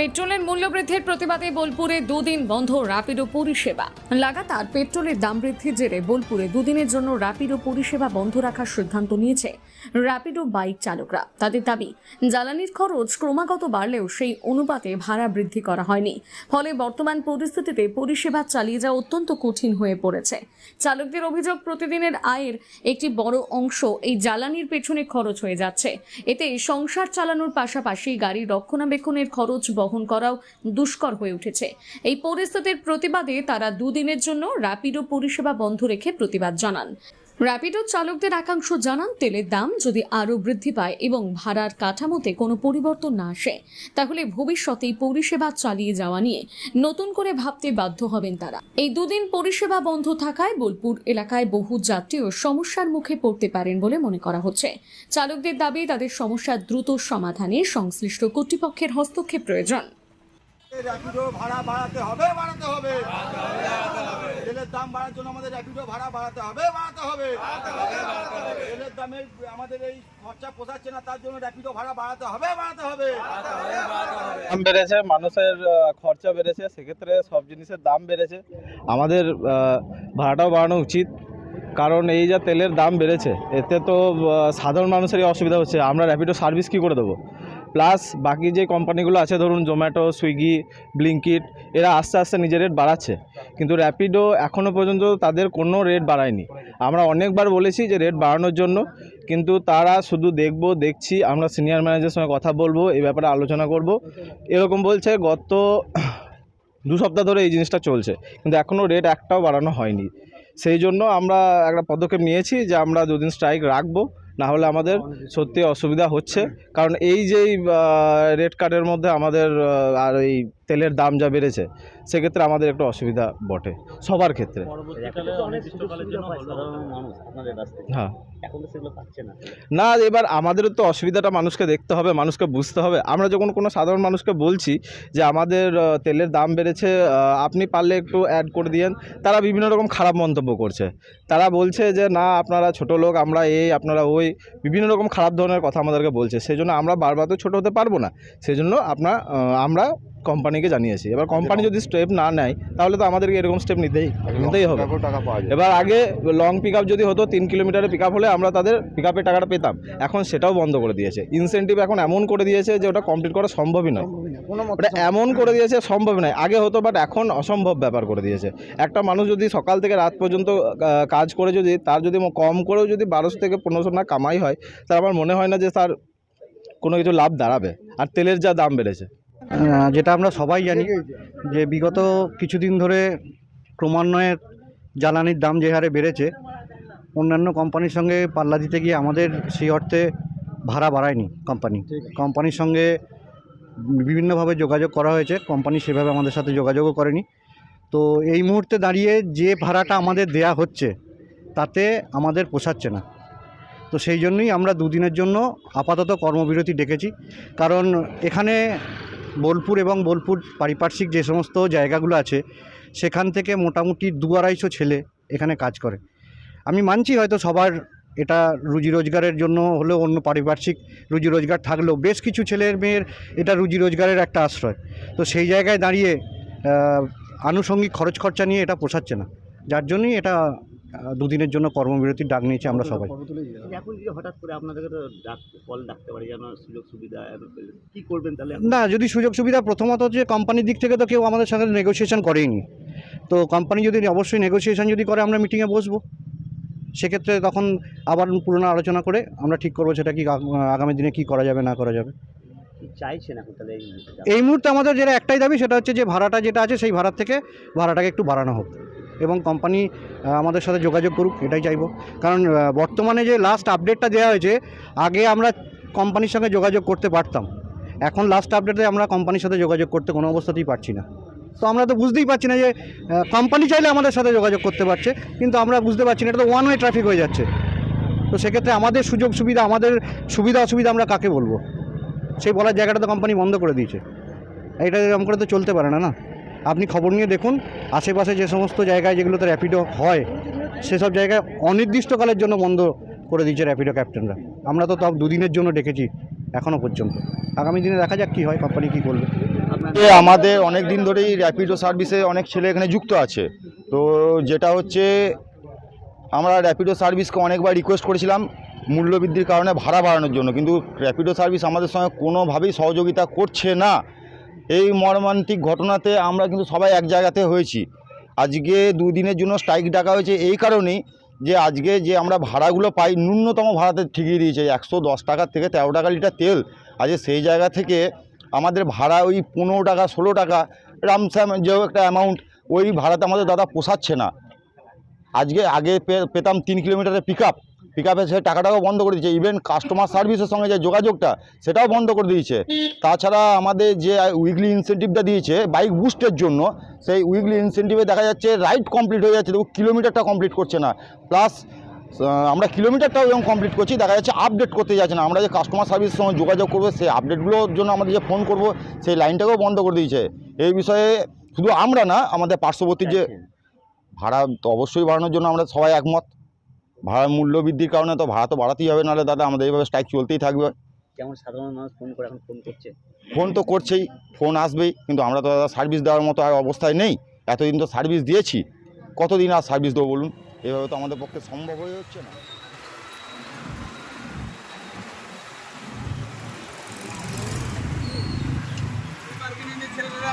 পেট্রোলের মূল্য বৃদ্ধির প্রতিবাদে বোলপুরে দুদিন বন্ধ র্যাপিডো পরিষেবা। লাগাতার পেট্রোলের দাম বৃদ্ধির জেরে বোলপুরে দুদিনের জন্য র্যাপিডো পরিষেবা বন্ধ রাখার সিদ্ধান্ত নিয়েছে র্যাপিডো বাইক চালকরা। তাদের দাবি, জ্বালানির খরচ ক্রমাগত বাড়লেও সেই অনুপাতে ভাড়া বৃদ্ধি করা হয়নি। ফলে বর্তমান পরিস্থিতিতে পরিষেবা চালিয়ে যাওয়া অত্যন্ত কঠিন হয়ে পড়েছে। চালকদের অভিযোগ, প্রতিদিনের আয়ের একটি বড় অংশ এই জ্বালানির পেছনে খরচ হয়ে যাচ্ছে। এতে সংসার চালানোর পাশাপাশি গাড়ি রক্ষণাবেক্ষণের খরচ বহন করাও দুষ্কর হয়ে উঠেছে। এই পরিস্থিতির প্রতিবাদে তারা দুদিনের জন্য র্যাপিডো পরিষেবা বন্ধ রেখে প্রতিবাদ জানান। র্যাপিডো চালকদের একাংশ জানান, তেলের দাম যদি আরও বৃদ্ধি পায় এবং ভাড়ার কাঠামোতে কোনো পরিবর্তন না আসে, তাহলে ভবিষ্যতে এই পরিষেবা চালিয়ে যাওয়া নিয়ে নতুন করে ভাবতে বাধ্য হবেন তারা। এই দুদিন পরিষেবা বন্ধ থাকায় বোলপুর এলাকায় বহু যাত্রীও সমস্যার মুখে পড়তে পারেন বলে মনে করা হচ্ছে। চালকদের দাবি, তাদের সমস্যার দ্রুত সমাধানে সংশ্লিষ্ট কর্তৃপক্ষের হস্তক্ষেপ প্রয়োজন। র্যাপিডো ভাড়া বাড়াতে হবে। তেলের দাম বাড়ার জন্য আমাদের র্যাপিডো ভাড়া বাড়াতে হবে। তেলের দামের আমাদের এই খরচা পোষাচ্ছে না, তার জন্য র্যাপিডো ভাড়া বাড়াতে হবে। দাম বেড়েছে, মানুষের খরচা বেড়েছে, সেক্ষেত্রে সব জিনিসের দাম বেড়েছে। আমাদের ভাড়াটাও বাড়ানো উচিত, কারণ এই যা তেলের দাম বেড়েছে এতে তো সাধারণ মানুষেরই অসুবিধা হচ্ছে। আমরা র্যাপিডো সার্ভিস কী করে দেবো? প্লাস বাকি যে কোম্পানিগুলো আছে, ধরুন জোম্যাটো, সুইগি, ব্লিঙ্কিট, এরা আস্তে আস্তে নিজের রেট বাড়াচ্ছে, কিন্তু র্যাপিডো এখনও পর্যন্ত তাদের কোনো রেট বাড়ায়নি। আমরা অনেকবার বলেছি যে রেট বাড়ানোর জন্য, কিন্তু তারা শুধু দেখছি, আমরা সিনিয়র ম্যানেজারের সঙ্গে কথা বলবো, এই ব্যাপারে আলোচনা করব, এরকম বলছে। গত 2 সপ্তাহ ধরে এই জিনিসটা চলছে, কিন্তু এখনও রেট একটাও বাড়ানো হয়নি। সেই জন্য আমরা একটা পদক্ষেপ নিয়েছি যে আমরা 2 দিন স্ট্রাইক রাখবো, না হলে আমাদের সত্যি অসুবিধা হচ্ছে। কারণ এই যে রেট কার্ডের মধ্যে আমাদের আর এই তেলের দাম যা বেড়েছে, সেক্ষেত্রে আমাদের একটু অসুবিধা বটে সবার ক্ষেত্রে। হ্যাঁ, না, এবার আমাদেরও তো অসুবিধাটা মানুষকে দেখতে হবে, মানুষকে বুঝতে হবে। আমরা যখন কোনো সাধারণ মানুষকে বলছি যে আমাদের তেলের দাম বেড়েছে, আপনি পারলে একটু অ্যাড করে দিয়েন, তারা বিভিন্ন রকম খারাপ মন্তব্য করছে। তারা বলছে যে না, আপনারা ছোটো লোক, আমরা এই, আপনারা ওই, বিভিন্ন রকম খারাপ ধরনের কথা আমাদেরকে বলছে। সেই জন্য আমরা বারবার তো ছোটো হতে পারবো না, সেই জন্য আমরা কোম্পানিকে জানিয়েছি। এবার কোম্পানি যদি স্টেপ না নেয়, তাহলে তো আমাদেরকে এরকম স্টেপ নিতেই হবে। এবার আগে লং পিক আপ যদি হতো, 3 কিলোমিটারের পিক আপ হলে আমরা তাদের পিক আপের টাকাটা পেতাম, এখন সেটাও বন্ধ করে দিয়েছে। ইনসেন্টিভ এখন এমন করে দিয়েছে যে ওটা কমপ্লিট করা সম্ভবই নয়। ওটা এমন করে দিয়েছে সম্ভব নয়, আগে হতো, বাট এখন অসম্ভব ব্যাপার করে দিয়েছে। একটা মানুষ যদি সকাল থেকে রাত পর্যন্ত কাজ করে, যদি তার যদি কম করেও যদি 1200 থেকে 1500 না কামাই হয়, তার আমার মনে হয় না যে তার কোনো কিছু লাভ দাঁড়াবে। আর তেলের যা দাম বেড়েছে, যেটা আমরা সবাই জানি যে বিগত কিছুদিন ধরে ক্রমান্বয়ে জ্বালানির দাম যে হারে বেড়েছে, অন্যান্য কোম্পানির সঙ্গে পাল্লা দিতে গিয়ে আমাদের সেই অর্থে ভাড়া বাড়ায়নি কোম্পানির সঙ্গে বিভিন্নভাবে যোগাযোগ করা হয়েছে, কোম্পানি সেভাবে আমাদের সাথে যোগাযোগও করেনি। তো এই মুহূর্তে দাঁড়িয়ে যে ভাড়াটা আমাদের দেয়া হচ্ছে, তাতে আমাদের পোষাচ্ছে না। তো সেই জন্যই আমরা 2 দিনের জন্য আপাতত কর্মবিরতি ডেকেছি। কারণ এখানে বোলপুর এবং বোলপুর পারিপার্শ্বিক যে সমস্ত জায়গাগুলো আছে, সেখান থেকে মোটামুটি 200-250 ছেলে এখানে কাজ করে। আমি মানছি হয়তো সবার এটা রুজি রোজগারের জন্য হলেও, অন্য পারিপার্শ্বিক রুজি রোজগার থাকলেও বেশ কিছু ছেলের মেয়ের এটা রুজি রোজগারের একটা আশ্রয়। তো সেই জায়গায় দাঁড়িয়ে আনুষঙ্গিক খরচ খরচা নিয়ে এটা পোষাচ্ছে না, যার জন্যই এটা 2 দিনের জন্য কর্মবিরতির ডাক নিয়েছি আমরা সবাই। এখন যদি হঠাৎ করে আপনাদেরকে তো কল ডাকতে পারি, যেন সুযোগ সুবিধা কী করবেন তাহলে? না, যদি সুযোগ সুবিধা, প্রথমত যে কোম্পানির দিক থেকে তো কেউ আমাদের সঙ্গে নেগোসিয়েশন করেইনি। তো কোম্পানি যদি অবশ্যই নেগোসিয়েশন যদি করে, আমরা মিটিংয়ে বসবো। সেক্ষেত্রে তখন আবার পুরনো আলোচনা করে আমরা ঠিক করবো সেটা কি আগামী দিনে কী করা যাবে না করা যাবে। চাইছেন এখন তাহলে? এই মুহূর্তে আমাদের যেটা একটাই দাবি, সেটা হচ্ছে যে ভাড়াটা যেটা আছে, সেই ভাড়ার থেকে ভাড়াটাকে একটু বাড়ানো হোক এবং কোম্পানি আমাদের সাথে যোগাযোগ করুক, এটাই চাইবো। কারণ বর্তমানে যে লাস্ট আপডেটটা দেওয়া হয়েছে, আগে আমরা কোম্পানির সঙ্গে যোগাযোগ করতে পারতাম, এখন লাস্ট আপডেটে আমরা কোম্পানির সাথে যোগাযোগ করতে কোনো অবস্থাতেই পারছি না। তো আমরা তো বুঝতেই পারছি না যে কোম্পানি চাইলে আমাদের সাথে যোগাযোগ করতে পারছে, কিন্তু আমরা বুঝতে পারছি না, এটা তো ওয়ান ওয়ে ট্রাফিক হয়ে যাচ্ছে। তো সেক্ষেত্রে আমাদের সুযোগ সুবিধা, আমাদের সুবিধা অসুবিধা আমরা কাকে বলবো? সেই বলার জায়গাটা তো কোম্পানি বন্ধ করে দিয়েছে। এটা এরকম করে তো চলতে পারে না। আপনি খবর নিয়ে দেখুন, আশেপাশে যে সমস্ত জায়গায় যেগুলোতে র্যাপিডো হয়, সেসব জায়গায় অনির্দিষ্টকালের জন্য বন্ধ করে দিয়েছে র্যাপিডো ক্যাপ্টেনরা। আমরা তো 2 দিনের জন্য ডেকেছি এখনও পর্যন্ত। আগামী দিনে দেখা যাক কী হয়, কোম্পানি কী করবে। আমাদের অনেক দিন ধরেই র্যাপিডো সার্ভিসে অনেক ছেলে এখানে যুক্ত আছে। তো যেটা হচ্ছে আমরা র্যাপিডো সার্ভিসকে অনেকবার রিকোয়েস্ট করেছিলাম মূল্যবৃদ্ধির কারণে ভাড়া বাড়ানোর জন্য, কিন্তু র্যাপিডো সার্ভিস আমাদের সঙ্গে কোনোভাবেই সহযোগিতা করছে না। এই মর্মান্তিক ঘটনাতে আমরা কিন্তু সবাই এক জায়গাতে হয়েছি। আজকে 2 দিনের জন্য স্ট্রাইক ডাকা হয়েছে এই কারণেই যে আজকে যে আমরা ভাড়াগুলো পাই ন্যূনতম ভাড়াতে ঠিকিয়ে দিয়েছে 110 টাকা থেকে 13 টাকা লিটার তেল। আজকে সেই জায়গা থেকে আমাদের ভাড়া ওই 15 টাকা 16 টাকা রামস্যাম যে একটা অ্যামাউন্ট, ওই ভাড়াতে আমাদের দাদা পোষাচ্ছে না। আগে পেতাম 3 কিলোমিটারের পিক আপে সে টাকাটাও বন্ধ করে দিয়েছে। ইভেন কাস্টমার সার্ভিসের সঙ্গে যে যোগাযোগটা সেটাও বন্ধ করে দিয়েছে। তাছাড়া আমাদের যে উইকলি ইনসেন্টিভটা দিয়েছে বাইক বুস্টের জন্য, সেই উইকলি ইনসেন্টিভে দেখা যাচ্ছে রাইড কমপ্লিট হয়ে যাচ্ছে, তবু কিলোমিটারটা কমপ্লিট করছে না। প্লাস আমরা কিলোমিটারটাও যখন কমপ্লিট করছি দেখা যাচ্ছে আপডেট করতে যাচ্ছে না। আমরা যে কাস্টমার সার্ভিসের সঙ্গে যোগাযোগ করবো সেই আপডেটগুলোর জন্য আমাদের যে ফোন করব সেই লাইনটাকেও বন্ধ করে দিয়েছে। এই বিষয়ে শুধু আমরা না, আমাদের পার্শ্ববর্তী যে ভাড়া তো অবশ্যই বাড়ানোর জন্য আমরা সবাই একমত। ভাড়ার মূল্য বৃদ্ধির কারণে তো ভাড়া তো বাড়াতেই হবে, নাহলে দাদা আমাদের এইভাবে স্ট্রাইক চলতেই থাকবে। যেমন সাধারণ মানুষ ফোন করে এখন ফোন করছে, ফোন তো করছেই, ফোন আসবেই, কিন্তু আমরা তো দাদা সার্ভিস দেওয়ার মতো আর অবস্থায় নেই। এতদিন তো সার্ভিস দিয়েছি, কতদিন আর সার্ভিস দেবো বলুন? এভাবে তো আমাদের পক্ষে সম্ভব হয়ে হচ্ছে না। ছেলেরা